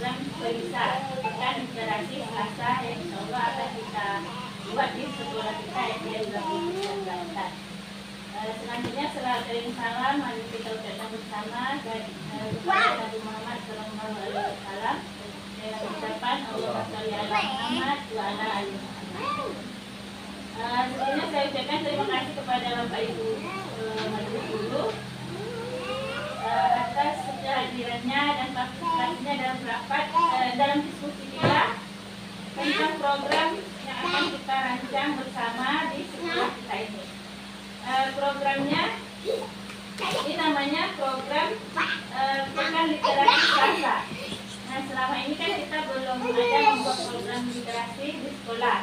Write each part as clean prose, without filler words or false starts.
program Pelisa Pekan Literasi Selasa yang insya Allah akan kita buat di sekolah kita yang di selanjutnya selalu salam, mari kita ucapkan bersama kepada Nabi Muhammad SAW dengan ucapan Allahumma sholli ala Muhammad wa ala ali Muhammad. Sebelumnya saya ucapkan terima kasih kepada Bapak Ibu Majelis Guru atas kehadirannya dan partisipasinya dalam rapat dalam diskusi kita tentang program yang akan kita rancang bersama di sekolah kita ini. Programnya ini namanya program Pekan Literasi Selasa. Nah, selama ini kan kita belum ada membuat program literasi di sekolah.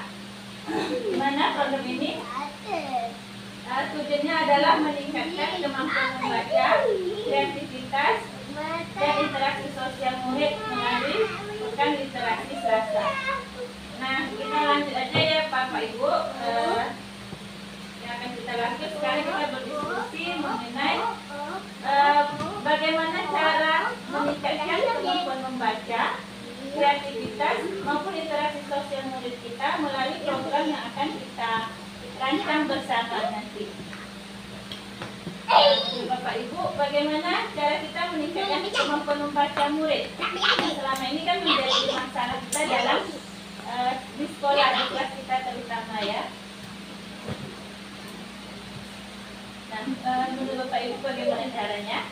Di mana program ini tujuannya adalah meningkatkan kemampuan membaca, kreativitas, dan interaksi sosial murid melalui Pekan Literasi Selasa. Nah, kita lanjut aja ya Bapak Ibu. Yang akan kita lakukan sekarang kita berdiskusi mengenai bagaimana cara meningkatkan kemampuan membaca, kreativitas maupun interaksi sosial murid kita melalui program yang akan kita rancang bersama nanti. Bapak Ibu, bagaimana cara kita meningkatkan kemampuan membaca murid? Yang selama ini kan menjadi masalah kita dalam di sekolah, di kelas kita terutama ya. Nah, menurut Bapak Ibu bagaimana caranya?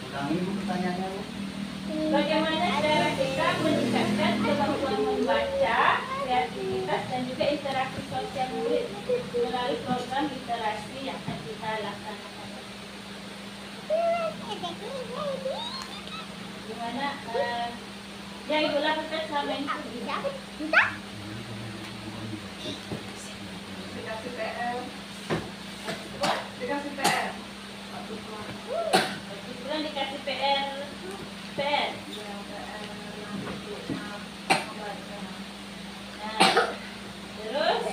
Ulangi Bu pertanyaannya Bu. Bagaimana cara kita meningkatkan kemampuan membaca, kreativitas dan juga interaksi sosial murid melalui program literasi yang akan kita laksanakan? Gimana yang Ibu lakukan selama ini? Dikasih PR. Dikasih PR. Bukan dikasih PR. Nah, terus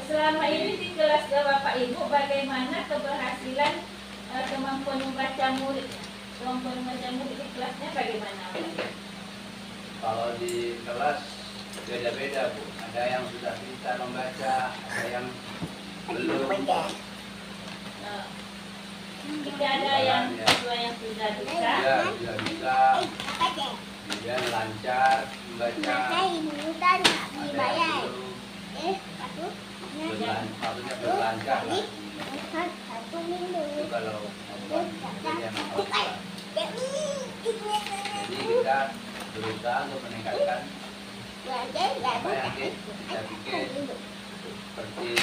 selama ini di kelas Bapak Ibu bagaimana keberhasilan kemampuan membaca murid? Kemampuan membaca murid di kelasnya bagaimana? Kalau di kelas beda-beda Bu. Ada yang sudah bisa membaca, ada yang belum. Jika ada yang sesuai yang sudah bisa, Ya, sudah bisa. Kemudian lancar membaca. Ada yang belum. Maksudnya berlancar lah. Itu kalau membuat yang awal. Jadi kita berusaha untuk meningkatkan apa yang kita bikin seperti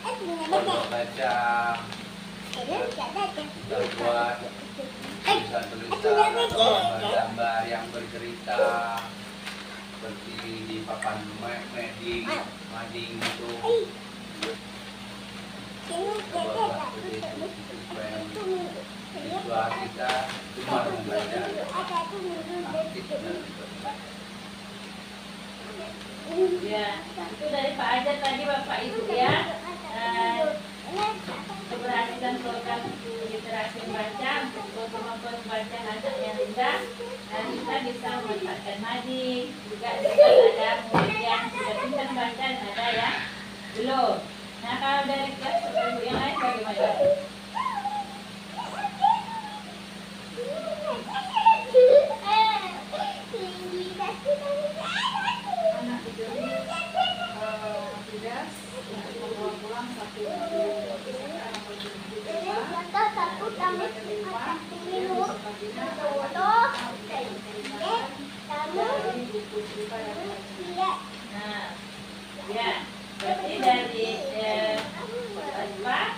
kalau baca, kita buat tulisan-tulisan atau gambar yang bercerita seperti di papan mading itu. Coba seperti itu supaya siswa kita gemar membaca, aktif dalam membaca. ya itu dari Pak Ajat tadi Bapak Ibu ya. Keberhasilan program literasi membaca untuk kemampuan membaca anak yang rendah, dan kita bisa memanfaatkan mading. Juga ada murid yang sudah pintar membaca dan ada yang belum. Nah, kalau dari kelas Bapak Ibu yang lain bagaimana? Anak diberi tugas untuk membawa pulang satu buku anak berjumpa dari rumah yang sebagiannya dari buku cerita yang Nah, ya berarti dari apa?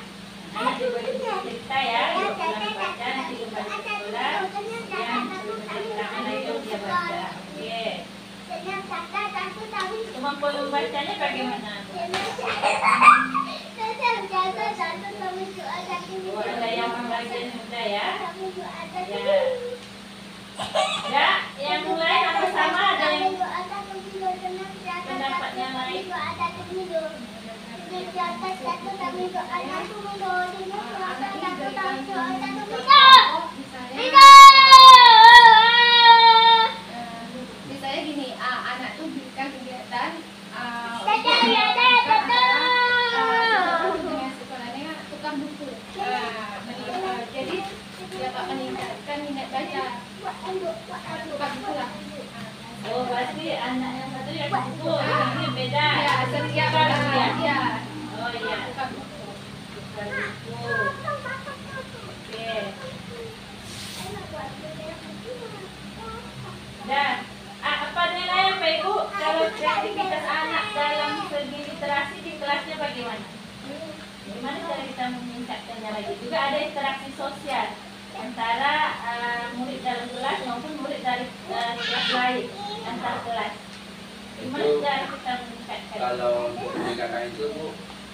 Anak diberi cerita ya, dia pulang baca nanti kembali ke sekolah yang menceritakan lagi dia baca. Oke. Kemampuan membacanya bagaimana? Oh, ada yang membaca mudah ya? Ya. Ya, yang lain apa sama ada yang pendapatnya lain? Misalnya gini, anak tuh berikan kegiatan dengan sekolahnya tukang buku. Jadi dapat meningkatkan minat baca. Tukang buku lah. Oh, berarti anak yang satu yang buku, ini beda. Ya, setiap ya. Oh iya, Tukang buku. bukan buku. Oke. Dan apa nilai Pak Ibu kalau kreativitas anak dalam segi literasi di kelasnya bagaimana? Gimana cara kita meningkatkannya lagi? Juga ada interaksi sosial antara murid dalam kelas maupun murid dari kelas lain antar kelas. Gimana Itu cara kita meningkatkan? kalau untuk meningkatkan itu Bu,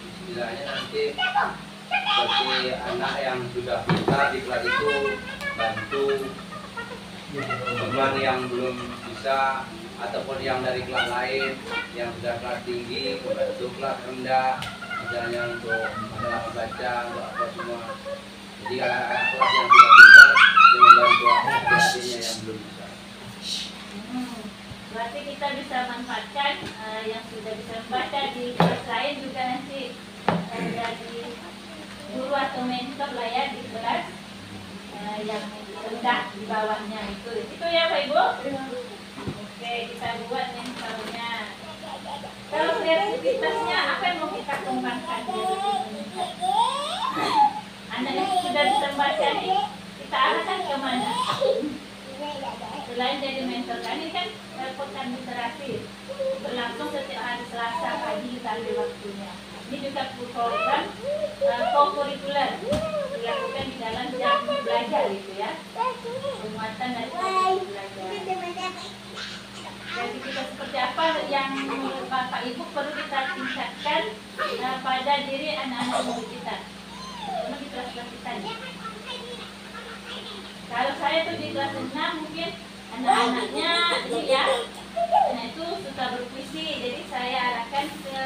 istilahnya nanti seperti anak yang sudah pintar di kelas itu bantu teman yang belum bisa ataupun yang dari kelas lain yang sudah kelas tinggi membantu kelas rendah, misalnya untuk masalah membaca untuk apa semua. Jadi anak-anak kelas yang sudah pintar yang membantu adik-adiknya yang belum bisa. Berarti kita bisa manfaatkan yang sudah bisa membaca di kelas lain juga nanti jadi guru atau mentor lah ya di kelas yang rendah di bawahnya itu ya Pak Ibu. Oke, kita buat mentornya. Kalau kreativitasnya apa yang mau kita kembangkan? Anak yang sudah bisa membaca nih kita arahkan ke mana? Selain jadi mentor kan ini kan pekan literasi berlangsung setiap hari Selasa pagi kita ambil waktunya. Ini juga program co-curricular dilakukan di dalam jam belajar gitu ya, penguatan dari belajar. Jadi kita seperti apa yang menurut Bapak Ibu perlu kita tingkatkan pada diri anak-anak murid kita, terutama di kelas-kelas kita nih. Kalau saya tuh di kelas 6 mungkin anak-anaknya ini ya, anak itu suka berpuisi, jadi saya arahkan ke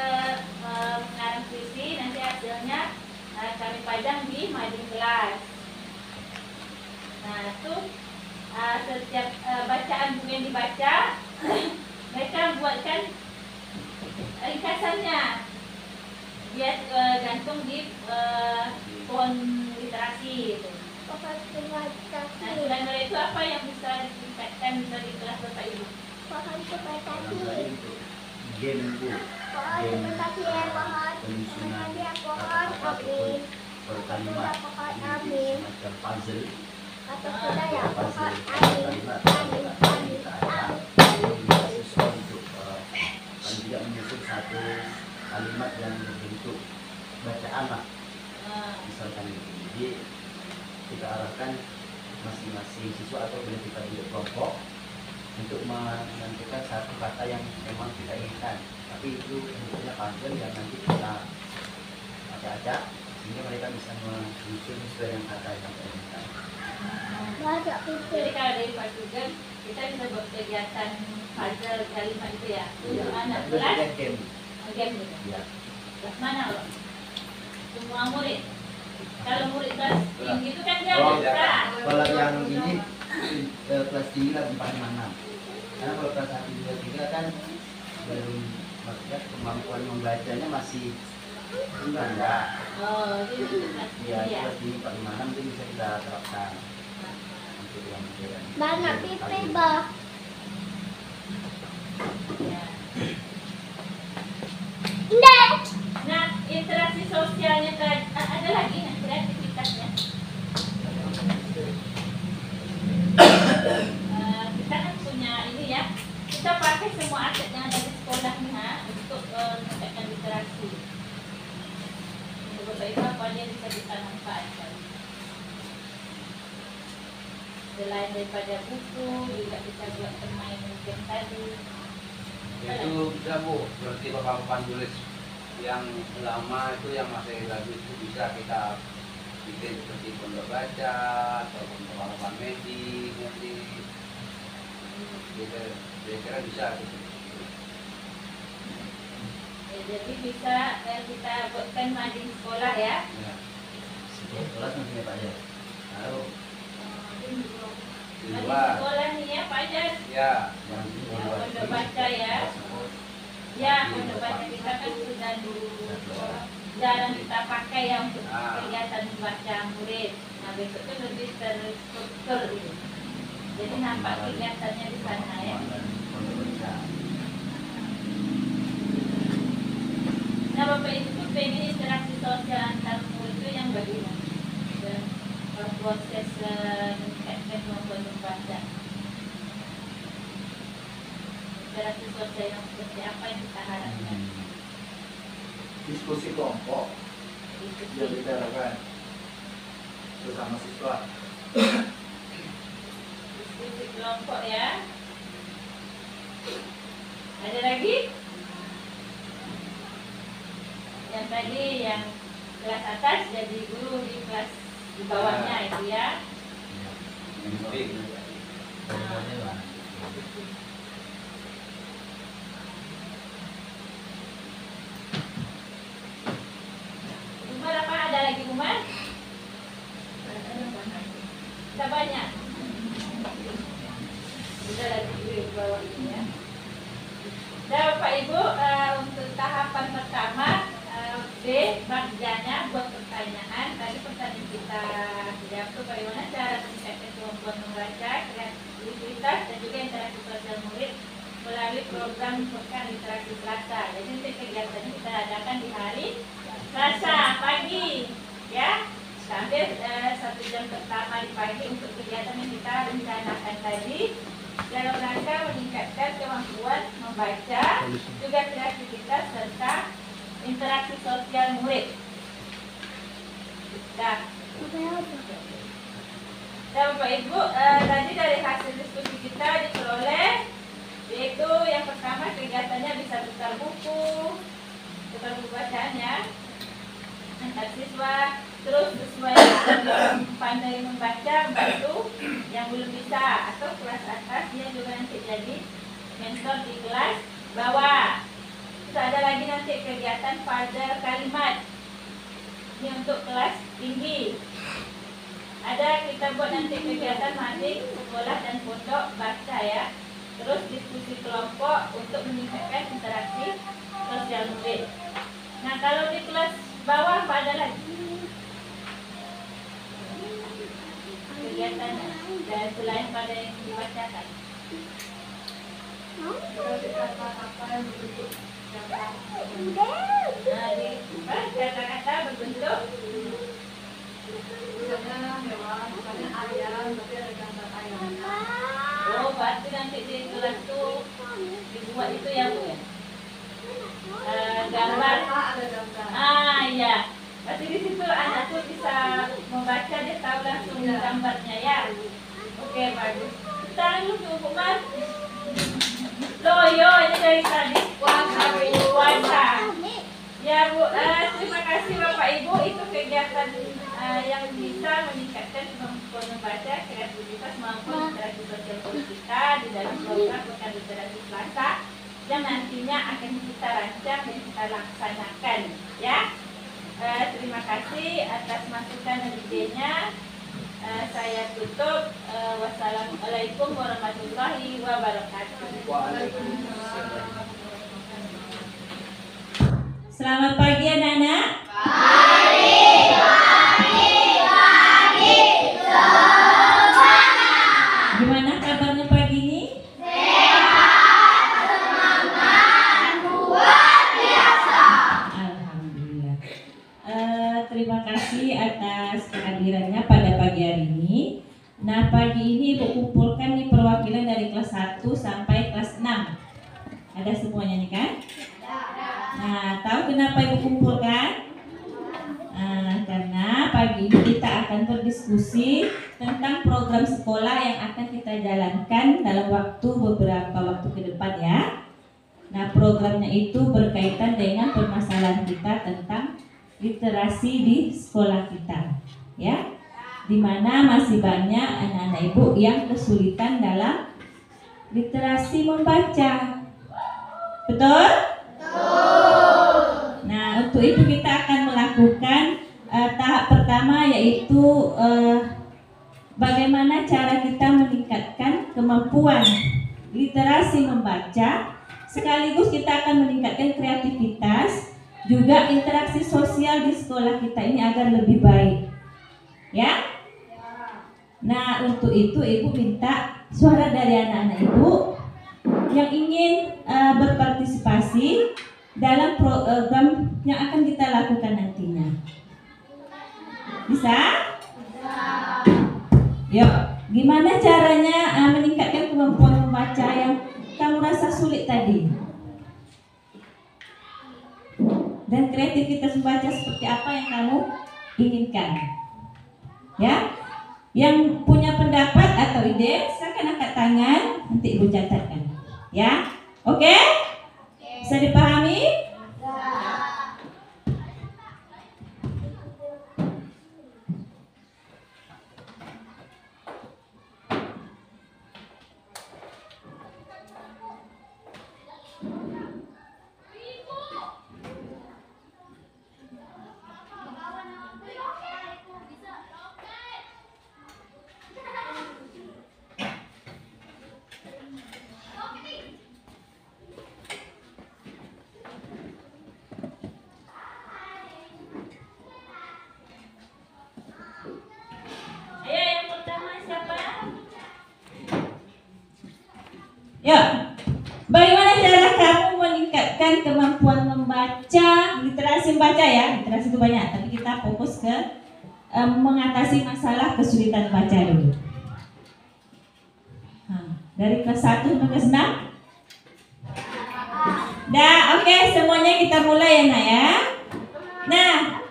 mengarang puisi, nanti hasilnya kami pajang di mading kelas. Nah itu setiap bacaan buku yang dibaca mereka buatkan ringkasannya, dia gantung di pohon literasi itu. Nah, selain dari itu apa yang bisa ditingkatkan dari kelas Bapak Ibu? Game Bu, game penyusunan kata-kata per kalimat, ini semacam puzzle. Puzzle kalimat kita ada, bisa siswa untuk paling tidak menyusun satu kalimat yang berbentuk bacaan lah, misalkan itu. Jadi kita arahkan masing-masing siswa atau boleh kita buat kelompok untuk menentukan satu kata yang memang kita inginkan, tapi itu bentuknya puzzle yang nanti kita acak-acak sehingga mereka bisa menyusun sesuai dengan kata yang kita inginkan. Jadi kalau dari Pak Sugeng kita bisa buat kegiatan puzzle kalimat itu ya untuk anak kelas Game gitu. ya. Kelas mana loh? Semua murid. Kalau murid kelas tinggi itu kan dia Oh, bisa. kalau yang ini kelas tinggi lah 4, 5, 6. Karena kalau kelas 1, 2, 3 kan belum, maksudnya kemampuan membacanya masih rendah. Oh, jadi itu kelas Ya, tinggi ya. kelas tinggi 4, 5, 6 itu bisa kita terapkan untuk yang modern. Banyak pipi bah. Ya. Nggak. Nah, interaksi sosialnya ada lagi nah, kreativitasnya. Kita kan punya ini ya, kita pakai semua aset yang ada di sekolahnya untuk meningkatkan literasi. Menurut Bapak apa dia bisa kita manfaatkan? Selain daripada buku, juga kita buat permain game tadi. Itu bisa Bu, seperti papan tulis yang lama itu yang masih bagus itu bisa kita bikin seperti pondok baca ataupun papan medik nanti Kira-kira bisa. Ya, jadi bisa kita buatkan mading sekolah ya. Ya. Setiap kelas mesti Pak Jar. Tahu. Di Mading luar. sekolah nih ya Pak Jar. Ya. Yang di Ya, luar. pondok baca ya. Ya, pondok baca kita kan sudah jarang kita pakai yang untuk kegiatan membaca murid. Nah besok itu lebih terstruktur gitu. Jadi nampak kegiatannya di sana ya. Nah Bapak Ibu pengen interaksi sosial antar murid itu yang bagaimana? Dan proses meningkatkan kemampuan membaca. Interaksi sosial yang seperti apa yang kita harapkan? Diskusi kelompok yang Diskusi. kita lakukan bersama siswa. Diskusi kelompok ya. Ada lagi? Yang tadi yang kelas atas jadi guru di kelas di bawahnya itu ya. Umar apa ada lagi Umar? Sudah banyak. Sudah lagi di bawah ini ya. Dan Bapak Ibu untuk tahapan pertama B bagiannya buat pertanyaan. Tadi pertanyaan kita jawab tuh bagaimana cara meningkatkan kemampuan membaca, kreativitas dan juga interaksi sosial murid melalui program pekan literasi Selasa. Jadi untuk kegiatannya kita adakan di hari Selasa pagi, ya. Sampai 1 jam pertama di pagi untuk kegiatan yang kita rencanakan tadi dalam rangka meningkatkan kemampuan membaca, juga kreativitas serta interaksi sosial murid. Nah, Bapak Ibu, tadi dari hasil diskusi kita diperoleh yaitu yang pertama kegiatannya bisa tukar buku bacaannya antar siswa, terus sesuai yang pandai membaca membantu yang belum bisa, atau kelas atas dia juga nanti jadi mentor di kelas bawah. Terus ada lagi nanti kegiatan pada kalimat ini untuk kelas tinggi. Ada kita buat nanti kegiatan mading sekolah dan pondok baca ya. Terus diskusi kelompok untuk meningkatkan interaksi sosial murid. Nah kalau di kelas bawah apa ada lagi kegiatannya dan selain pada yang dibacakan? Nah, di kata-kata berbentuk oh, berarti nanti di kelas tuh dibuat itu ya Bu ya? Gambar. Iya. Berarti di situ anak tuh bisa membaca, dia tahu langsung gambarnya ya. Oke, bagus. Tangan lu tuh Bu Mas. Loyo ini dari tadi puasa. Ya Bu, terima kasih Bapak Ibu, itu kegiatan yang bisa meningkatkan kemampuan membaca, kreativitas maupun interaksi sosial kita di dalam program Pekan Literasi Selasa yang nantinya akan kita rancang dan kita laksanakan ya. Terima kasih atas masukan dan idenya. Saya tutup. Wassalamualaikum warahmatullahi wabarakatuh. Selamat pagi anak-anak. Gimana kabarnya pagi ini? Alhamdulillah. Terima kasih atas kehadirannya pada pagi hari ini. Nah, pagi ini Ibu kumpulkan nih perwakilan dari kelas 1 sampai kelas 6. Ada semuanya nih kan? Nah, tahu kenapa Ibu kumpulkan? Karena pagi ini kita akan berdiskusi tentang program sekolah yang akan kita jalankan dalam beberapa waktu ke depan ya. Nah, programnya itu berkaitan dengan permasalahan kita tentang literasi di sekolah kita, ya. Dimana masih banyak anak-anak Ibu yang kesulitan dalam literasi membaca. Betul? Nah, untuk itu kita akan melakukan tahap pertama, yaitu bagaimana cara kita meningkatkan kemampuan literasi membaca, sekaligus kita akan meningkatkan kreativitas, juga interaksi sosial di sekolah kita ini agar lebih baik. Ya? Nah, untuk itu Ibu minta suara dari anak-anak Ibu yang ingin berpartisipasi dalam program yang akan kita lakukan nantinya. Bisa? Yuk, gimana caranya meningkatkan kemampuan membaca yang kamu rasa sulit tadi? Dan kreativitas membaca seperti apa yang kamu inginkan? Ya, yang punya pendapat atau ide, silakan angkat tangan, nanti Ibu catatkan. Ya, oke? Bisa dipahami? Ya, bagaimana cara kamu meningkatkan kemampuan membaca, literasi membaca ya? Literasi itu banyak, tapi kita fokus ke mengatasi masalah kesulitan baca dulu. Dari kelas 1 sampai kelas 6? Dah, oke, semuanya kita mulai ya nak ya. Nah,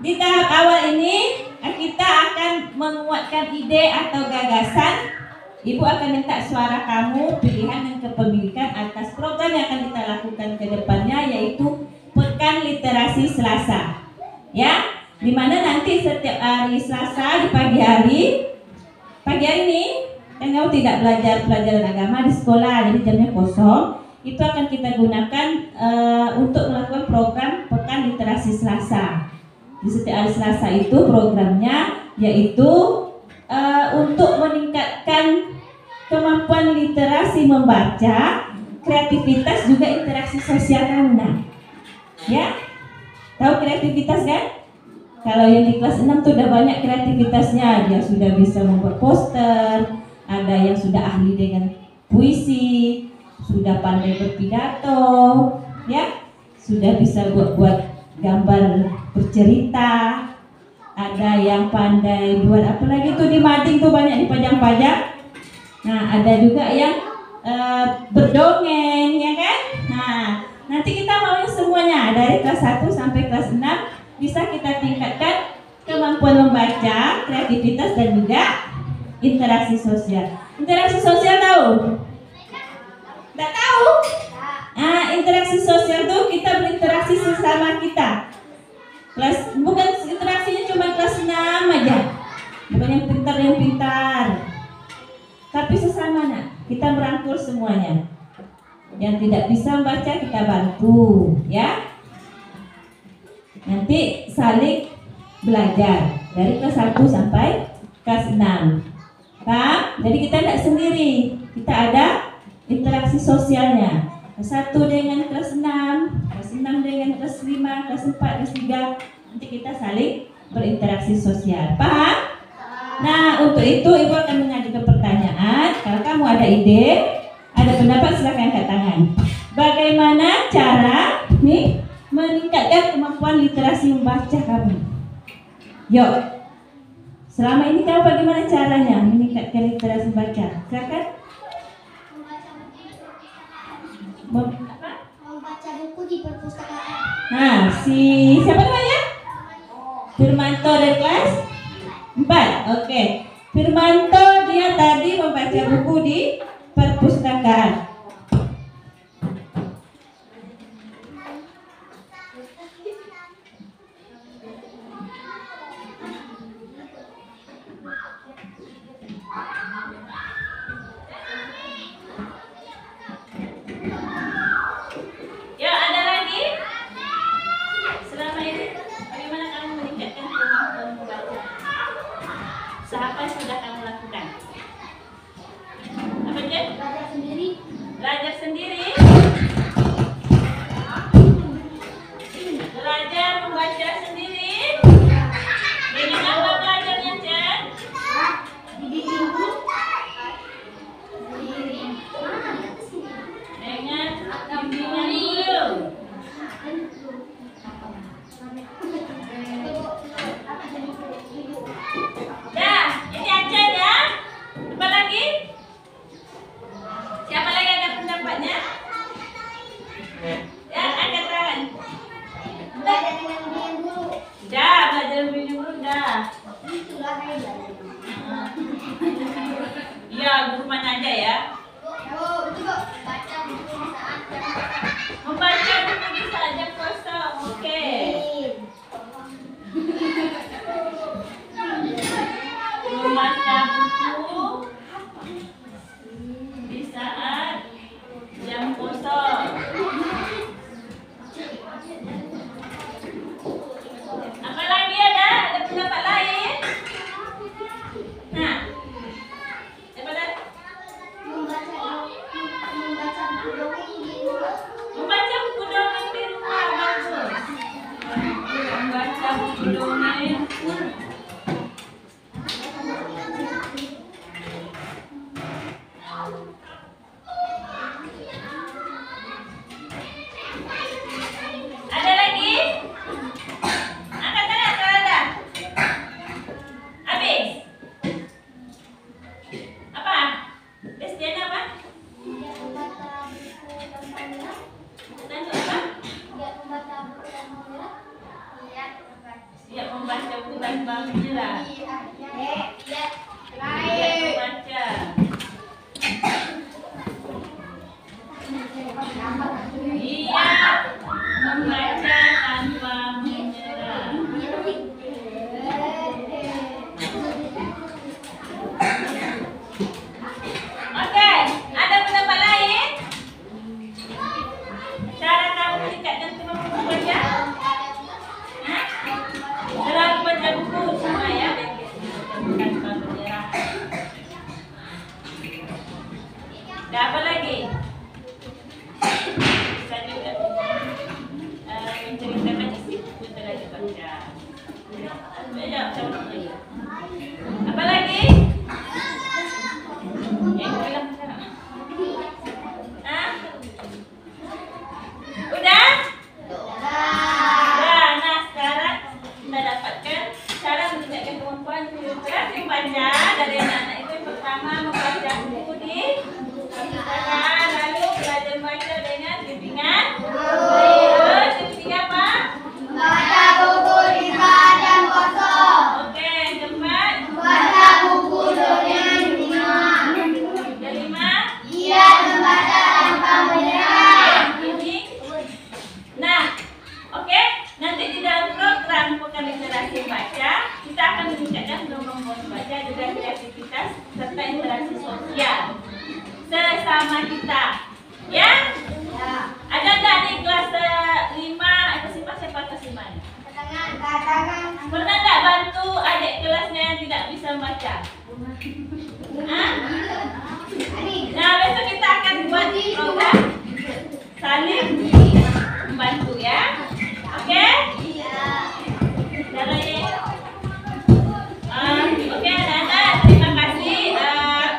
di tahap awal ini kita akan menguatkan ide atau gagasan. Ibu akan minta suara kamu, pilihan dan kepemilikan atas program yang akan kita lakukan ke depannya, yaitu Pekan Literasi Selasa. Ya, dimana nanti setiap hari Selasa di pagi hari ini kan kamu tidak belajar pelajaran agama di sekolah, jadi jamnya kosong. Itu akan kita gunakan untuk melakukan program Pekan Literasi Selasa. Di setiap hari Selasa itu programnya yaitu untuk meningkatkan kemampuan literasi membaca, kreativitas, juga interaksi sosial kamu. Nah, ya, tahu kreativitas kan? Kalau yang di kelas 6 tuh udah banyak kreativitasnya. Dia sudah bisa membuat poster, ada yang sudah ahli dengan puisi, sudah pandai berpidato, ya, sudah bisa buat gambar bercerita, ada yang pandai buat apa lagi tuh di mading tuh banyak dipajang-pajang. Nah, ada juga yang berdongeng, ya kan? Nah, nanti kita mau semuanya dari kelas 1 sampai kelas 6 bisa kita tingkatkan kemampuan membaca, kreativitas, dan juga interaksi sosial. Interaksi sosial tahu? Tidak tahu? Nah, interaksi sosial tuh kita berinteraksi sesama kita. Bukan interaksinya cuma kelas 6 aja. Bukan yang pintar, tapi sesama nak, kita merangkul semuanya. Yang tidak bisa membaca kita bantu, ya. Nanti saling belajar dari kelas 1 sampai kelas 6. Paham? Jadi kita tidak sendiri, kita ada interaksi sosialnya. Kelas 1 dengan kelas 6, kelas 6 dengan kelas 5, kelas 4, kelas 3. Nanti kita saling berinteraksi sosial. Paham? Nah, untuk itu Ibu akan mengajukan pertanyaan. Kalau kamu ada ide, ada pendapat, silakan angkat tangan. Bagaimana cara meningkatkan kemampuan literasi membaca kamu? Yuk. Selama ini kamu bagaimana caranya meningkatkan literasi membaca? Silakan. Membaca buku di perpustakaan. Nah, siapa namanya? Firmanto dari kelas 4. Oke. Firmanto dia tadi membaca buku di perpustakaan. bimbingan dulu. Dah, ini aja ya. Apa lagi? Siapa lagi ada pendapatnya? Ya, angkat tangan. Dah, belajar bimbingan dulu dah. Iya, guru mana aja ya? Membaca buku di saat jam kosong, oke. Membaca buku di saat jam kosong. Apa lagi ada? Ada pendapat lain? Nah, apa dah? Membaca buku dongeng di rumah bagus. Membaca buku dongeng. Ada lagi? Angkat tangan kalau ada. Habis. Apa? Destian apa? Lanjut apa? Siap membaca buku tanpa menyerah. Siap membaca. Iya, membaca tanpa menyerah. Oke, ada pendapat lain? Cara kamu meningkatkan kemampuan membaca? Hah? Selalu baca buku semua ya. Tanpa menyerah. Ada apa lagi? Bisa juga menceritakan isi buku telah dibaca. Ada apa lagi? Yang bilang sekarang. Hah? Udah? Udah. Nah, sekarang kita dapatkan cara meningkatkan kemampuan literasi membaca dari anak-anak itu. Yang pertama, membaca buku di perpustakaan, lalu belajar membaca dengan bimbingan. Terus yang ketiga apa? Oke, yang keempat. Kelima. Ini. Nah, oke. Nanti di dalam program Pekan Literasi Baca, kita akan meningkatkan kemampuan membaca juga kreativitas serta interaksi sosial sesama kita. Ya? Ada nggak di kelas 5 atas 5 siapa atas 5 nya? Pernah nggak bantu adik kelasnya yang tidak bisa membaca? Hah? Nah, besok kita akan buat program saling membantu ya. Oke? Jalan ya. Oke, anak-anak, terima kasih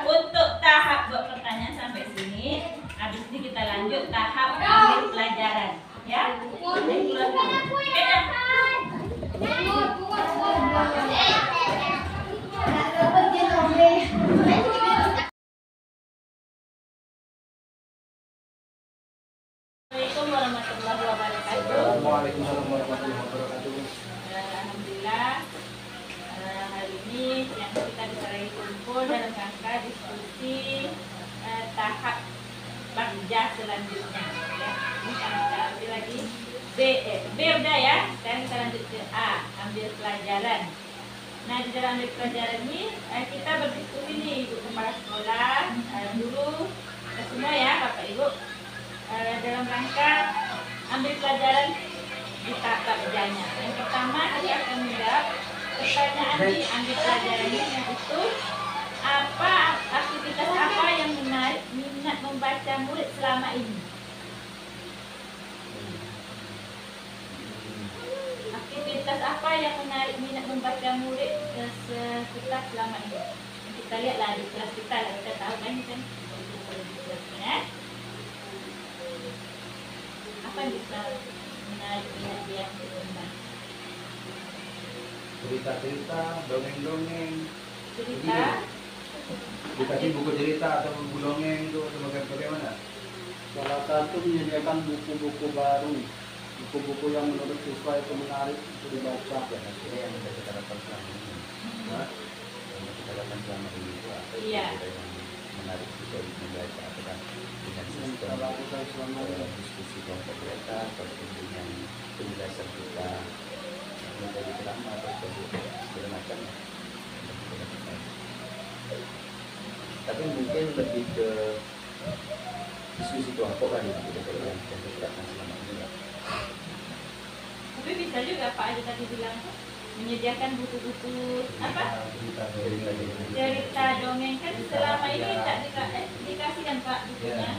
untuk tahap buat pertanyaan sampai sini. Habis ini kita lanjut tahap ambil pelajaran, ya. Oke, Assalamualaikum warahmatullahi wabarakatuh. Waalaikumsalam warahmatullahi wabarakatuh. Alhamdulillah, hari ini yang kita bisa lagi kumpul dalam rangka diskusi tahap bagja selanjutnya. Ya, ini kita ambil lagi B udah ya. Sekarang kita lanjut ke A, ambil pelajaran. Nah, di dalam ambil pelajaran ini kita berdiskusi nih, Ibu Kepala Sekolah, guru, semua ya, Bapak Ibu. Dalam rangka ambil pelajaran di tahap bagjanya. Yang pertama kita akan menjawab pertanyaan di ambil pelajarannya, yaitu apa aktivitas apa yang menarik minat membaca murid selama ini? Aktivitas apa yang menarik minat membaca murid kita selama ini? Kita lihatlah di kelas kita tahu kan kan. apa yang bisa menarik minat dia untuk membaca? Cerita-cerita, dongeng-dongeng. Cerita. Dikasih buku cerita atau buku dongeng itu bagaimana? Salah satu menyediakan buku-buku baru, buku-buku yang menurut siswa itu menarik untuk dibaca. Ya, akhirnya yang sudah kita lakukan selama ini. Nah, Yang kita lakukan selama ini itu apa Iya. yang menarik siswa untuk membaca, apakah dengan yang kita sistem lakukan selama ini. diskusi kelompok mereka atau dengan penjelasan kita menjadi drama atau segala macam. Tapi mungkin lebih ke diskusi kelompok kan yang kita lakukan selama ini ya. Tapi bisa juga Pak Adi tadi bilang menyediakan buku-buku apa? Cerita dongeng kan selama ini tak dikasih kan Pak bukunya.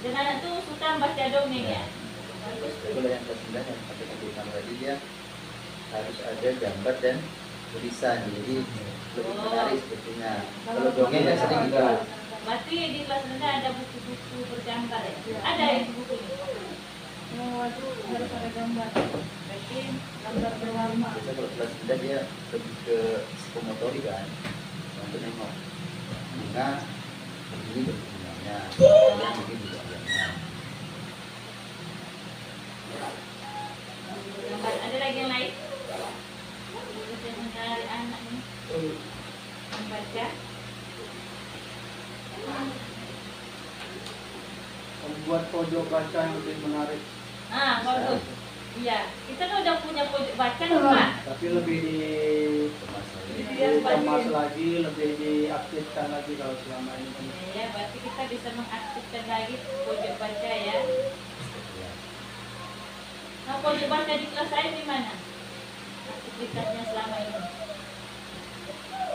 Dan anak tuh suka baca dongeng ya. Bagus tuh. Kalau yang ke-9 yang pakai utama tadi dia harus ada gambar dan tulisan, jadi lebih menarik sepertinya. Kalau dongeng yang sering kita Berarti di kelas rendah ada buku-buku bergambar ya? Ada itu bukunya. Harus ada gambar. Berarti gambar berwarna. biasa kalau kelas 9 dia lebih ke psikomotorik kan, untuk nengok bunga begini bentuknya, yang begini bentuknya. Gambar. Ada lagi yang lain? Bisa menarik anak ini membaca. Membuat pojok baca yang lebih menarik, Ah, bagus. Iya, kita kan udah punya pojok baca nih Pak. tapi lebih Biar dikemas bagus. lagi, lebih diaktifkan lagi kalau selama ini. Ya, berarti kita bisa mengaktifkan lagi pojok baca ya. Nah, pojok baca di kelas saya di mana? Aktivitasnya selama ini.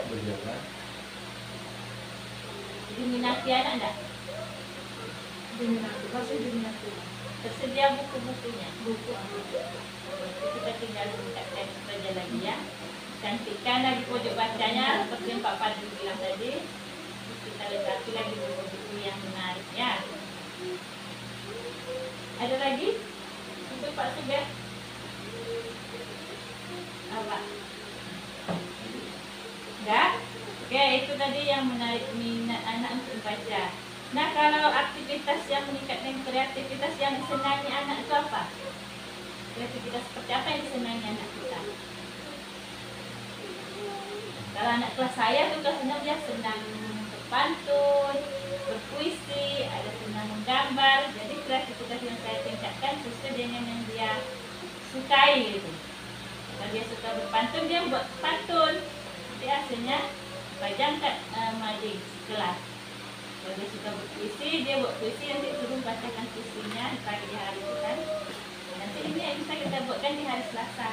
Berjalan. Diminati anak enggak? Diminati, pasti diminati. Tersedia buku-bukunya. Buku. Berarti kita tinggal meningkatkan saja lagi ya. Cantikkan lagi pojok bacanya seperti yang Pak Padri bilang tadi. Terus kita lengkapi lagi buku-buku yang menarik ya. Ada lagi? Untuk Pak Sugar? Apa? Enggak? Oke, itu tadi yang menarik minat anak untuk membaca. Nah, kalau aktivitas yang meningkatkan kreativitas yang disenangi anak itu apa? Kreativitas seperti apa yang disenangi anak kita? Kalau anak kelas saya tuh kelasnya dia senang berpantun, berpuisi, ada senang menggambar. Jadi kreativitas yang saya tingkatkan sesuai dengan yang dia sukai gitu. Kalau dia suka berpantun, dia buat pantun. Nanti hasilnya pajang kat mading kelas. Kalau dia suka berpuisi, dia buat puisi, nanti suruh bacakan puisinya pagi di hari itu kan. Nanti ini yang bisa kita buatkan di hari Selasa.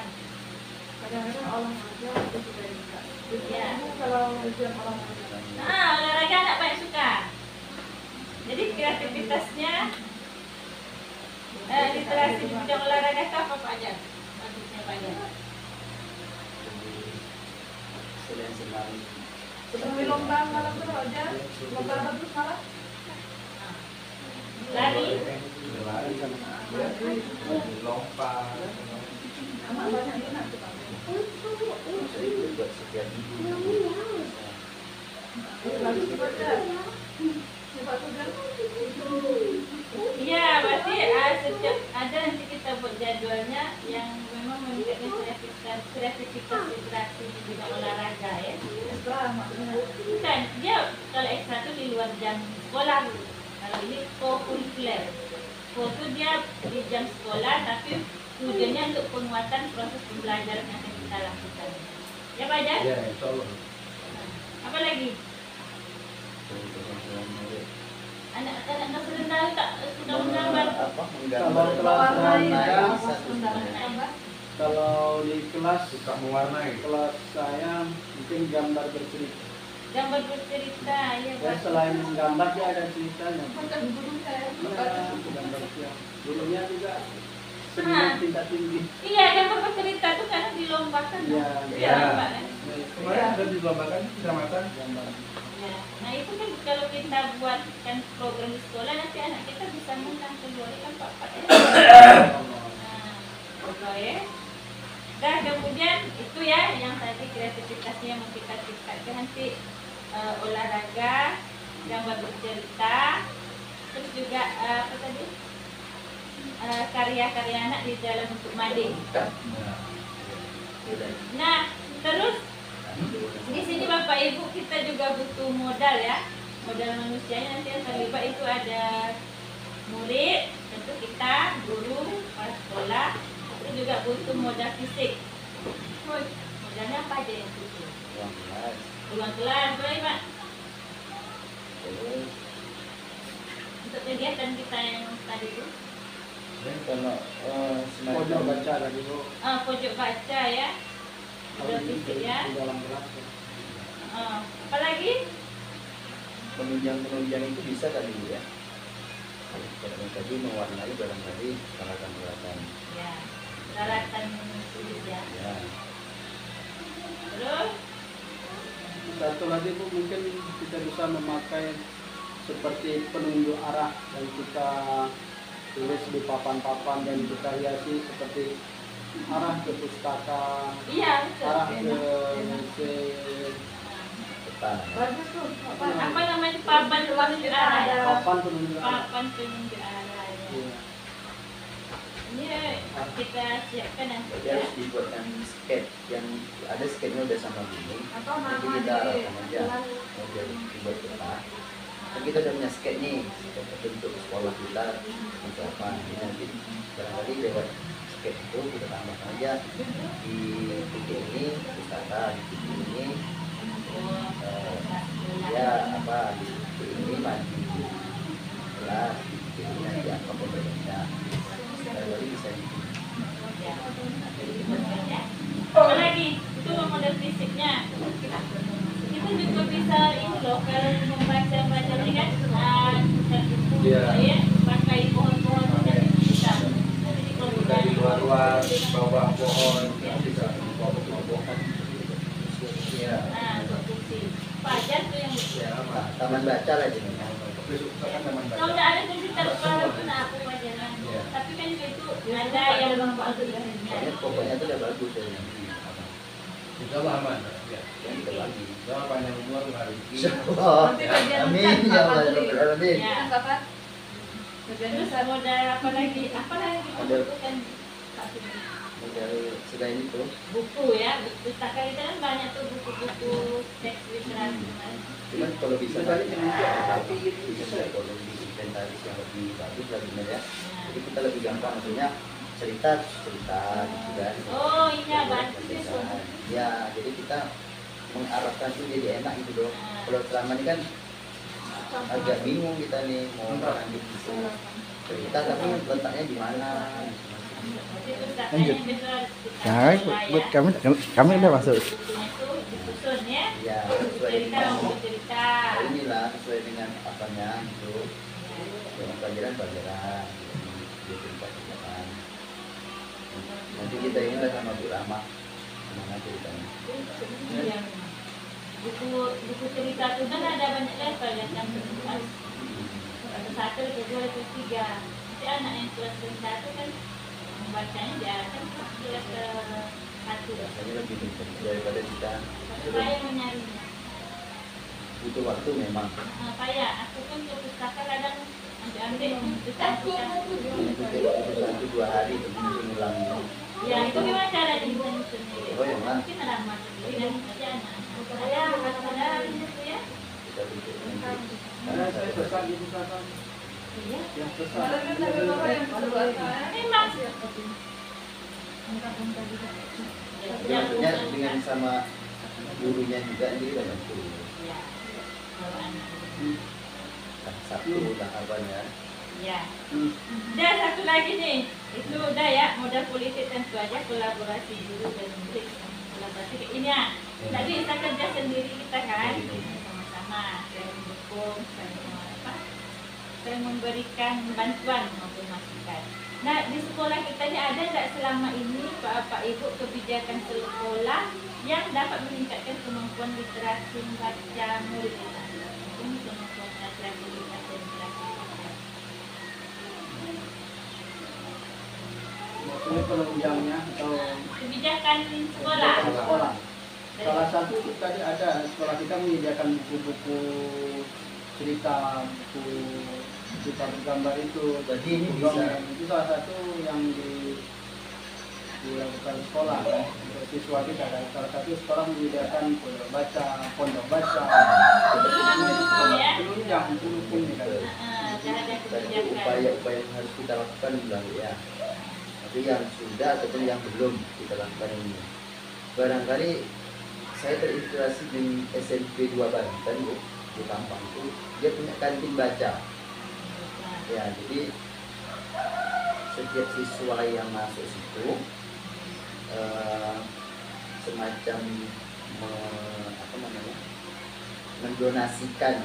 Kadang-kadang olahraga itu juga bisa. Iya. Kalau ujian olahraga. Nah, olahraga anak banyak suka. Jadi kreativitasnya literasi di bidang olahraga itu apa Pak Jan? Bagusnya Pak Jan. selain senang Sebelum lomba malam itu aja, lomba bagus malam. Lari. Berlari kan. Lompat. Anak banyak minat tuh Pak. jadi buat setiap minggu. Bagus baca. Coba tuh kan. Iya, berarti setiap ada nanti kita buat jadwalnya yang memang meningkatkan kreativitas literasi di bidang olahraga ya. Setelah maksudnya. Bukan, dia kalau X1 di luar jam sekolah dulu. Kalau ini co-curricular. Co itu dia di jam sekolah tapi tujuannya untuk penguatan proses pembelajaran yang akan kita lakukan. Ya Pak Jan? Ya, insya Allah. Apa lagi? Anak-anak kelas rendah tak sudah menggambar. Apa Kalau menggambar kelas rendah, bisa sebenarnya. kalau di kelas Suka mewarnai. kelas saya mungkin gambar bercerita. Gambar bercerita, ya Ya, Pak. selain menggambar dia ada ceritanya. Bukan guru saya. Ya, gambar siang. Gurunya juga seniman tingkat tinggi. Iya, gambar bercerita itu karena dilombakan. Iya. Iya, Pak. Kemarin sudah dilombakan kecamatan. Gambar. Ya. Nah itu kan kalau kita buatkan program di sekolah nanti anak kita bisa menang keluar kan Pak. buat bercerita, terus juga apa tadi, karya-karya anak di dalam bentuk mading. Nah, terus di sini Bapak Ibu kita juga butuh modal ya, modal manusianya nanti yang terlibat itu ada murid, tentu kita, guru, kepala sekolah, itu juga butuh modal fisik. Modalnya apa aja yang butuh? Uang kelas, boleh Pak? Untuk kegiatan kita yang tadi itu? Kalau Pojok baca tadi Bu. Pojok baca ya, modal fisik ya. Di dalam kelas. Apalagi? penunjang itu bisa kali Bu ya. Kalau tadi mewarnai barangkali peralatan-peralatan. Ya, peralatan tulis ya. Ya. Terus? Satu lagi Bu, mungkin kita bisa memakai seperti penunjuk arah yang kita tulis di papan-papan dan kita hiasi seperti arah ke pustaka, Iya, betul. arah ke mesin, Petang. Bagus tuh. Apa namanya papan penunjuk arah ya? papan penunjuk arah. Papan penunjuk arah ya. Iya. Ini kita siapkan nanti Jadi ya. harus dibuatkan sketch yang ada sketchnya udah sama gini. Apa Nanti mama kita di arahkan aja. Mau jadi dibuat peta. Kan kita udah punya sketch nih bentuk sekolah kita untuk apa. Jadi nanti barangkali lewat sketch itu kita tambahkan aja di titik ini pustaka, di titik ini ya apa di titik ini maju kelas, di titik ini nanti apa pembelajarannya. Barangkali bisa gitu. Apa lagi? Itu model fisiknya. Kita juga bisa ini loh, kalau membaca ini kan buku ya, pakai pohon-pohon kan bisa. Jadi kalau Kita di luar-luar bawah pohon bisa bawah-bawah. Ya. Nah, untuk fungsi. Pajar tuh yang Ya, apa? Taman baca lah jadi. kalau udah ada fungsi terpadu pun aku pajaran. Tapi kan juga itu ada yang untuk Pokoknya pokoknya itu udah bagus ya. Kita aman. Ya. Yang kita bagi. Jangan panjang umur hari ini. Oh, amin ya Allah ya Rabbal alamin. Ya. Bapak. Terus modal apa lagi? Apa lagi kita Ada. butuhkan? Pak Sugeng? Modal selain itu Buku ya, pustaka kita kan banyak tuh buku-buku teks literasi. cuman kalau bisa tapi bisa nggak kalau di inventaris yang lebih bagus lagi ya. Jadi kita lebih gampang maksudnya cerita gitu kan. Oh iya, bagus Cerita. itu. Ya, jadi kita mengarahkan itu jadi enak gitu loh. Kalau selama ini kan agak bingung kita nih mau lanjut gitu. Cerita tapi letaknya di mana? Lanjut. Nah, buat kami udah masuk. Itu disusun ya. Ya, sesuai Cerita dengan mau cerita. inilah sesuai dengan apanya gitu. Dengan pelajaran cerita-cerita. Nanti kita inilah sama Bu Rama gimana ceritanya. Yang buku cerita itu kan ada banyak level yang kelas satu, kedua, ketiga. Nanti anak yang kelas satu kan membacanya dia kan kelas satu. Rasanya lebih pintar daripada kita Saya menyarinya. butuh waktu memang. Kayak aku kan ke pustaka kadang ambil bukan. Itu 1-2 hari untuk ngulangnya. Ya itu gimana cara nyusun sendiri? Oh yang lah Mungkin alamat sendiri dan aja anak. Saya ada itu ya. kita bentuk nanti. Karena saya sesat di pustaka. Iya. Yang sesat. Memang. Jadi maksudnya dengan sama gurunya juga jadi udah bantu. Ya. Kalau anak. Satu tahapannya. Ya. Hmm. Dan satu lagi nih, itu udah ya modal politik tentu aja kolaborasi guru dan murid. Kolaborasi ini ya. Tadi kita kerja sendiri kita kan sama-sama, saling mendukung, saling memberikan bantuan maupun masukan. Nah di sekolah kita ini ada nggak selama ini Pak Ibu kebijakan sekolah yang dapat meningkatkan kemampuan literasi membaca murid kita? Ini kemampuan literasi membaca literasi. Maksudnya penunjangnya atau Kebijakan sekolah. sekolah. Salah satu tadi ada sekolah kita menyediakan buku-buku cerita, buku cerita bergambar itu. Berarti ini Dongeng itu salah satu yang dilakukan sekolah kan, untuk siswa kita kan. Salah satu sekolah menyediakan pondok baca, penunjang pendukung kan. Berarti upaya-upaya yang harus kita lakukan bilang ya. Tapi yang sudah ataupun yang belum kita lakukan ini. Barangkali saya terinspirasi di SMP 2 Banten Bu, di Tampang itu dia punya kantin baca. Ya, jadi setiap siswa yang masuk situ semacam mendonasikan,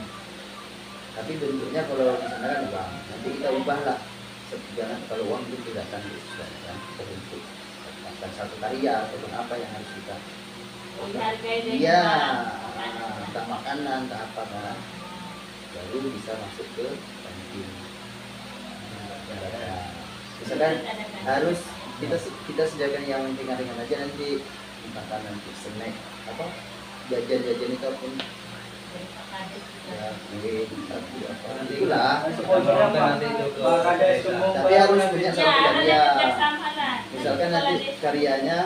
tapi bentuknya kalau di sana kan uang, nanti kita ubahlah. Jangan kalau uang itu tidak akan disesuaikan terbentuk akan satu karya ataupun apa yang harus kita iya, entah makanan, entah apa kan, baru bisa masuk ke kantin. Misalkan harus kita sediakan yang ringan-ringan aja, nanti entah nanti snack apa jajan-jajan itu pun ya itulah. Tapi harus punya satu karya. Misalkan nanti karyanya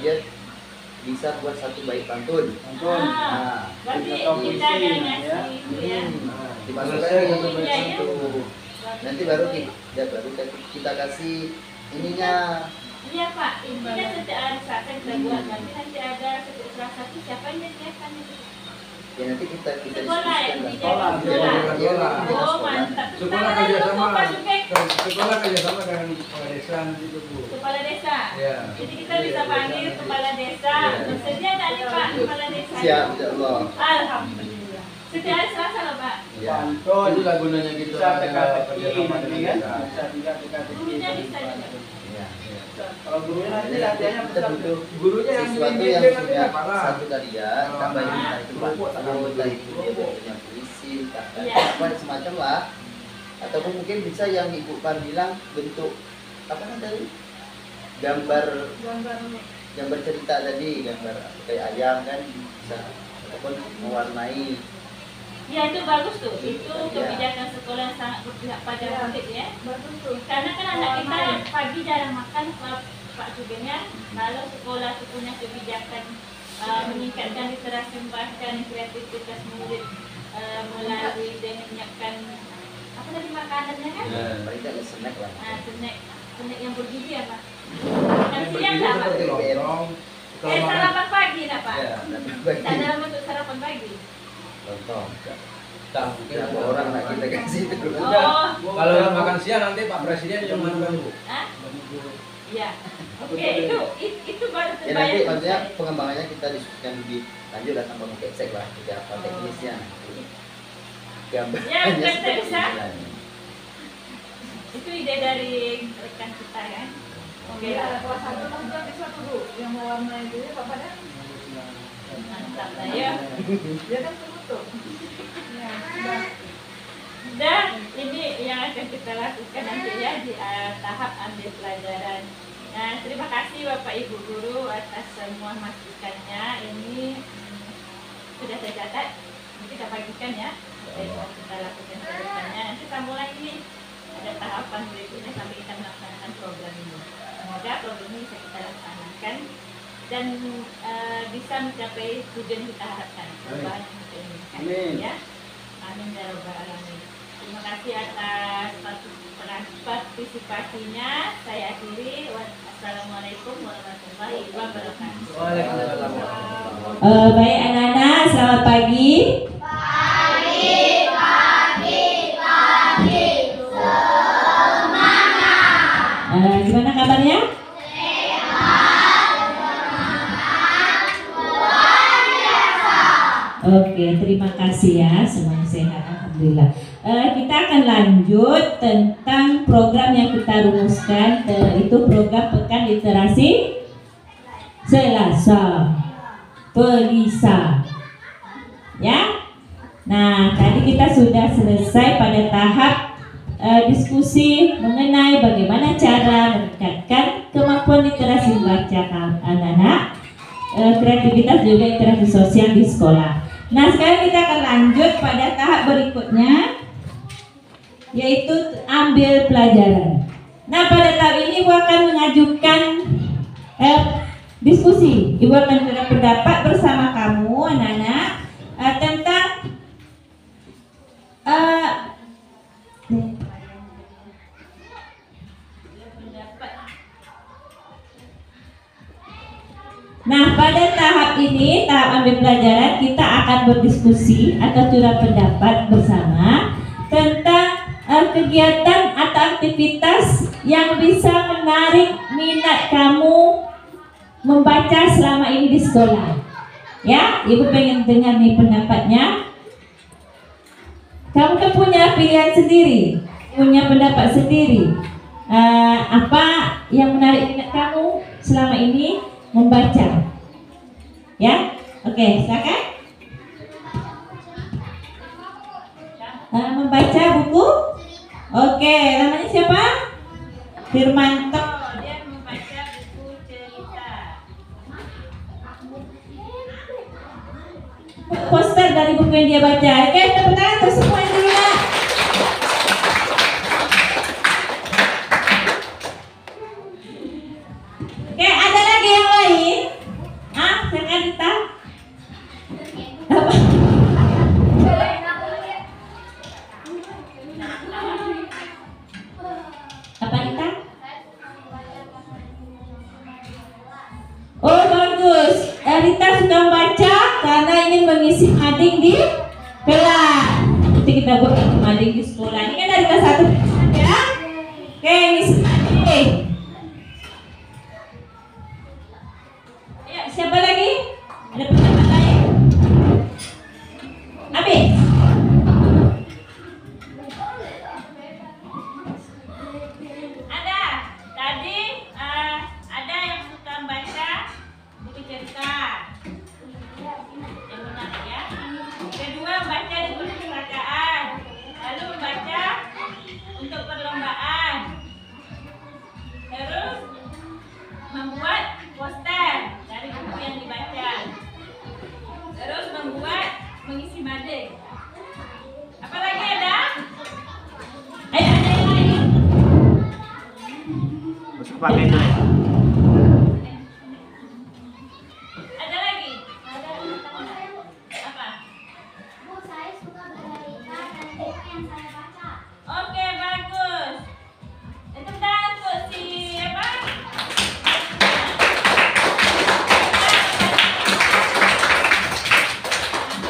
dia bisa buat satu bait pantun. Nah, berarti kita ada ngasih ya. dimasukkan itu. Nanti baru kita kasih ininya. Iya Pak, ini kan setiap hari Selasa kita buat, nanti ada setiap Selasa itu siapa yang menyiapkan itu? Ya nanti kita Sekolah yang diskusikan. sekolah. Oh mantap. Sekolah kerjasama dengan kepala desa itu Bu. Kepala desa. Ya. Jadi kita bisa panggil kepala desa. Bersedia nggak nih Pak kepala desa? Siap, insyaallah. Alhamdulillah. Setiap hari Selasa loh Pak. Ya. Pantun, Itulah gunanya kita bisa teka-teki kerjasama nanti dengan kan, desa. bisa juga teka-teki. Gurunya bisa juga. Ya. Kalau gurunya nanti Jadi latihannya kita besar. butuh Gurunya yang sesuatu bimbing yang dia nanti punya apa? satu karya, tambahin entah itu pantun, entah itu dia punya puisi, Iya. apa semacam lah. Ataupun mungkin bisa yang Ibu Pan bilang bentuk apa kan tadi? Gambar cerita tadi, gambar kayak ayam kan bisa, ataupun mewarnai. Ya itu bagus tuh. Itu kebijakan sekolah yang sangat berpihak pada murid ya. Bagus tuh. Karena kan anak kita pagi jarang makan Pak Sugeng. Kalau sekolah itu punya kebijakan meningkatkan literasi membaca dan kreativitas murid melalui dengan menyiapkan apa tadi makanannya kan? Paling tidak snack lah. Snack yang bergizi ya Pak. Yang Siang berbeda nggak Pak? seperti lontong. Kalau makan Sarapan pagi nak Pak? Ya, Tak dalam bentuk sarapan pagi. lontong. tak mungkin Berapa orang nak kita kasih itu? Oh, kalau yang makan siang nanti Pak Presiden yang makan Bu. ah? Iya. Oke, itu baru Ya nanti terbayang. maksudnya pengembangannya kita diskusikan lebih lanjut lah sama Bung Kecek lah, seperti apa teknisnya. Gambarnya Ya, bukan seperti bisa. ini. Itu ide dari rekan kita kan. Oke lah. Kelas 1 udah bisa tuh Bu, yang mewarnai itu ya Bapak dan Mantap lah ya. dia kan sebut tuh. Ya, sudah. Dan ini yang akan kita lakukan nanti ya di tahap ambil pelajaran. Nah, terima kasih Bapak Ibu Guru atas semua masukannya. Ini sudah saya catat. Nanti kita bagikan ya. Apa yang mau kita lakukan ke depannya. Nanti sambung lagi. Ada tahapan berikutnya sampai kita melaksanakan program ini. Semoga program ini bisa kita laksanakan dan bisa mencapai tujuan yang kita harapkan. Perubahan yang kita inginkan. Amin. Ya. Amin ya rabbal alamin. Terima kasih atas partisipasinya. Saya akhiri. Wassalamualaikum warahmatullahi wabarakatuh. Waalaikumsalam. Baik anak-anak, selamat pagi. Gimana kabarnya? Oke, terima kasih ya, semuanya sehat, alhamdulillah. Kita akan lanjut tentang program yang kita rumuskan, itu program Pekan Literasi Selasa Pelisa. Ya. Nah, tadi kita sudah selesai pada tahap diskusi mengenai bagaimana cara meningkatkan kemampuan literasi membaca anak-anak, kreativitas juga interaksi sosial di sekolah. Nah, sekarang kita akan lanjut pada tahap berikutnya, yaitu ambil pelajaran. Nah, pada tahap ini Ibu akan mengajukan diskusi. Ibu akan berpendapat bersama kamu anak-anak tentang Nah, pada tahap ini, tahap ambil pelajaran, kita akan berdiskusi atau curhat pendapat bersama tentang kegiatan atau aktivitas yang bisa menarik minat kamu membaca selama ini di sekolah. Ya, Ibu pengen dengar nih pendapatnya. Kamu kan punya pilihan sendiri, punya pendapat sendiri. Apa yang menarik minat kamu selama ini membaca? Ya, oke, silakan. Membaca buku. Oke, namanya siapa? Firmanto. Dia membaca buku cerita. Poster dari buku yang dia baca. Oke, tepuk tangan untuk semua dulu ya. Oke, ada lagi yang lain? Silakan Dita. Apa? Apa Dita? Oh, bagus. Rita suka membaca karena ingin mengisi mading di kelas. Nanti kita buat mading di sekolah. Ini kan dari kelas 1 ya. Oke, ngisi mading. Ya, siapa lagi? Ada pendapat lain? Habis. Ada. Tadi ada yang suka membaca buku cerita. Yang menarik ya. Kedua, membaca di perpustakaan. Lalu membaca untuk perlombaan. Terus membuat poster dari buku yang dibaca. Terus membuat mengisi mading. Apa lagi ada? Ayo, ada yang lain? Ada lagi? Apa? Bu, saya suka bercerita dan buku yang saya baca. Oke, bagus. Itu tangan untuk siapa?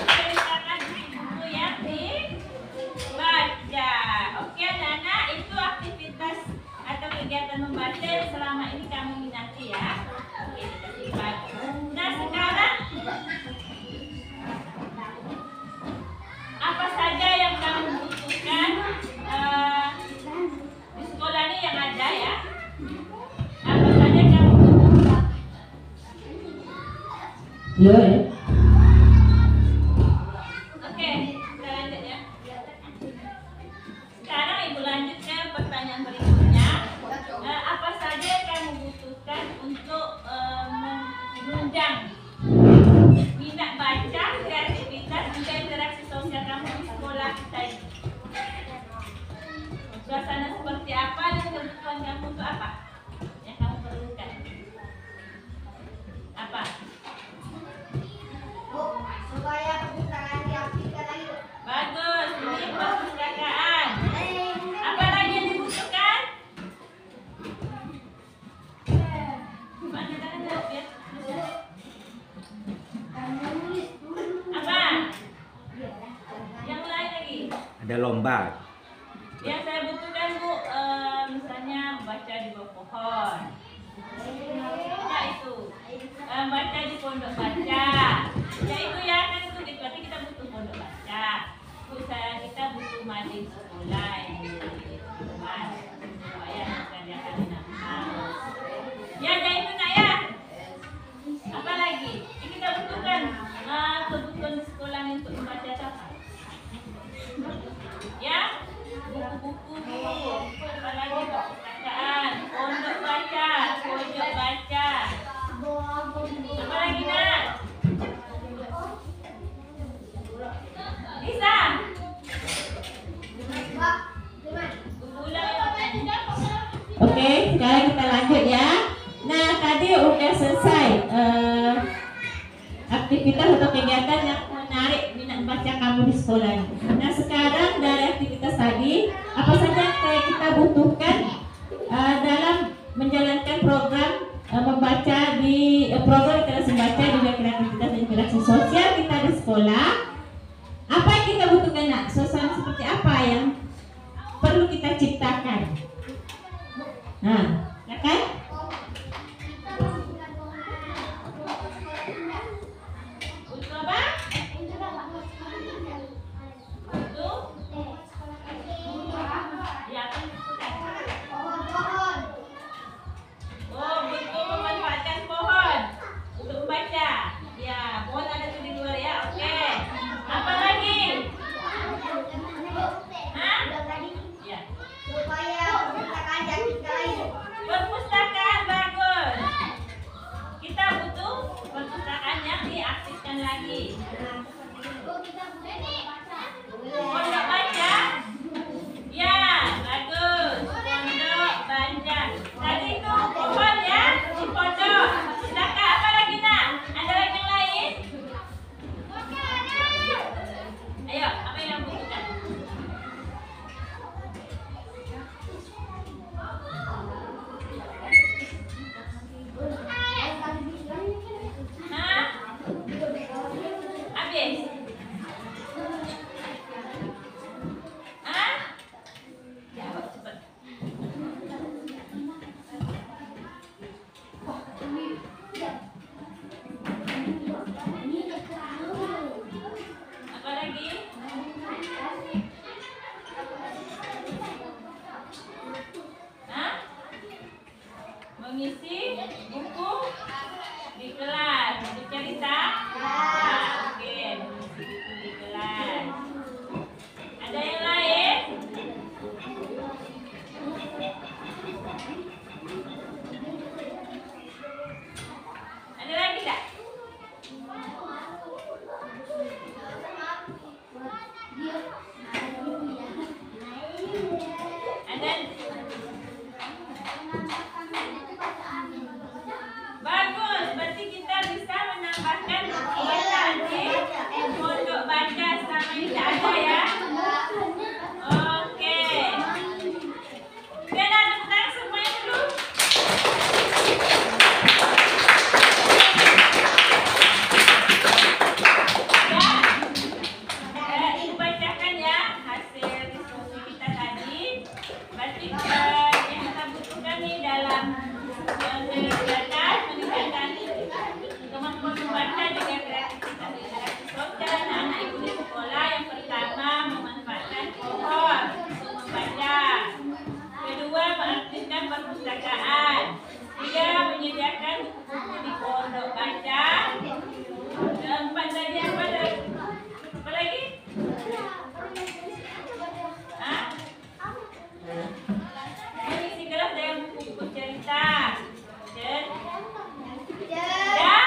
Ceritakan buku yang dibaca. Oke, anak-anak, itu aktivitas atau kegiatan membaca yang selama ini kamu minati ya. Oke, kita simpan. Nah, sekarang apa saja yang kamu butuhkan di sekolah ini yang ada ya? Apa saja kamu butuhkan? Oke, kita lanjut ya. Sekarang Ibu lanjut ke pertanyaan berikutnya. Apa saja yang kamu butuhkan untuk menunjang minat baca, kreativitas, juga interaksi sosial kamu di sekolah kita ini? Suasana seperti apa dan kebutuhan kamu untuk apa? Yang kamu perlukan? Apa? Bu, supaya perpustakaan diaktifkan lagi. Bagus, ini perpustakaan. Apa lagi yang dibutuhkan? Mana tangan jawab ya? Apa? Yang lain lagi? Ada lomba. Yang saya butuhkan Bu, misalnya baca di bawah pohon. Ya itu. Baca di pondok baca. Ya itu ya, kan itu berarti kita butuh pondok baca. Kita butuh mading sekolah yang di rumah supaya kita akan dinamakan. Ya, ada itu nak ya. Apa lagi? Ini kita butuhkan kebutuhan di sekolah untuk membaca apa? Ya, buku-buku, apa lagi perpustakaan, pondok baca, pojok baca. Apa lagi nak? Oke, sekarang kita lanjut ya. Nah, tadi udah selesai aktivitas atau kegiatan yang menarik minat baca kamu di sekolah. Nah, sekarang dari aktivitas tadi, apa saja yang kita butuhkan dalam menjalankan program membaca di program literasi membaca juga kreativitas dan interaksi sosial kita di sekolah. Apa yang kita butuhkan, nak? Suasana seperti apa yang perlu kita ciptakan? Nah, ya kan? Untuk apa? Untuk ya, apa yang dibutuhkan? Oh, untuk memanfaatkan pohon untuk membaca. Ya, pohon ada tuh di luar ya. Oke. Apa lagi? Hah? Ya. Perpustakaan bagus. Kita butuh perpustakaan yang diaktifkan lagi. Pondok baca? Ya, bagus. Pondok baca. Tadi itu pohon ya, di pondok. Perpustakaan apa lagi, nak? Ada lagi yang lain? Ayo, apa yang butuhkan? Hah? Habis? Hah? Jawab cepat. Apa lagi? Hah? Mengisi buku di kelas, buku cerita? Ya, oke, mengisi buku di kelas. Ada yang lain? Ada lagi tak? Ada? Bagus, berarti kita bisa menambahkan bacaan di pondok baca selama ini tak ada ya. Oke. Biar ada tepuk tangan semuanya dulu. Ya, dibacakan ya hasil diskusi kita tadi. Berarti yang kita butuhkan nih dalam kegiatan meningkatkan kemampuan membaca juga kreativitas interaksi sosial anak ibu di sekolah. Yang pertama, memanfaatkan pohon untuk membaca. Kedua, mengaktifkan perpustakaan. Tiga, menyediakan buku di pondok baca. Keempat tadi apa lagi? Apa lagi? Hah? Mengisi kelas dengan buku-buku cerita. Dan udahlah.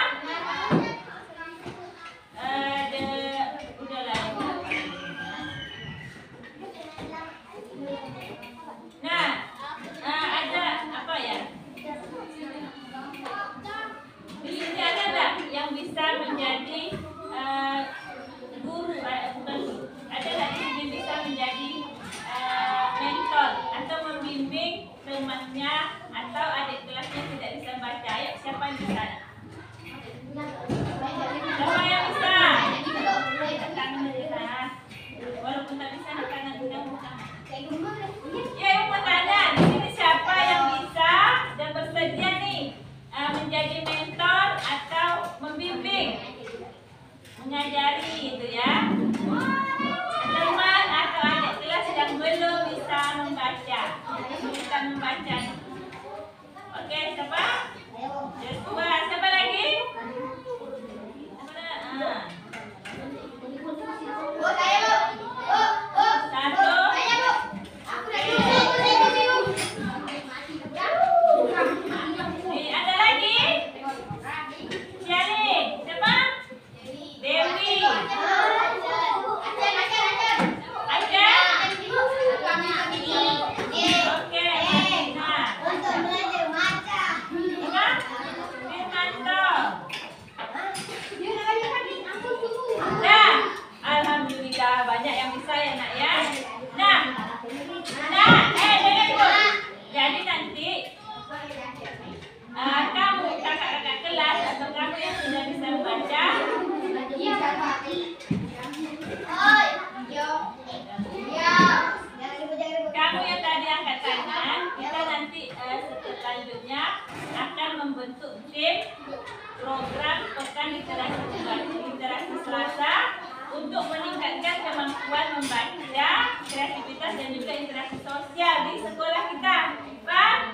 Nah, ada apa ya? Di sini ada nggak yang bisa menjadi guru? Bukan guru. Ada nggak di sini bisa menjadi mentor atau membimbing temannya atau adik kelasnya tidak bisa baca? Ayo, siapa yang bisa? Siapa yang bisa? Tangan aja. Walaupun tak bisa, tangan udah buka. Ya, yang mau tanya, di sini siapa yang bisa dan bersedia nih menjadi mentor atau membimbing, mengajari itu ya teman atau adik kelas yang belum bisa membaca, kesulitan membaca. Oke, siapa? Joshua, siapa membentuk tim program Pekan Literasi Selasa untuk meningkatkan kemampuan membaca, kreativitas dan juga interaksi sosial di sekolah kita. Pak?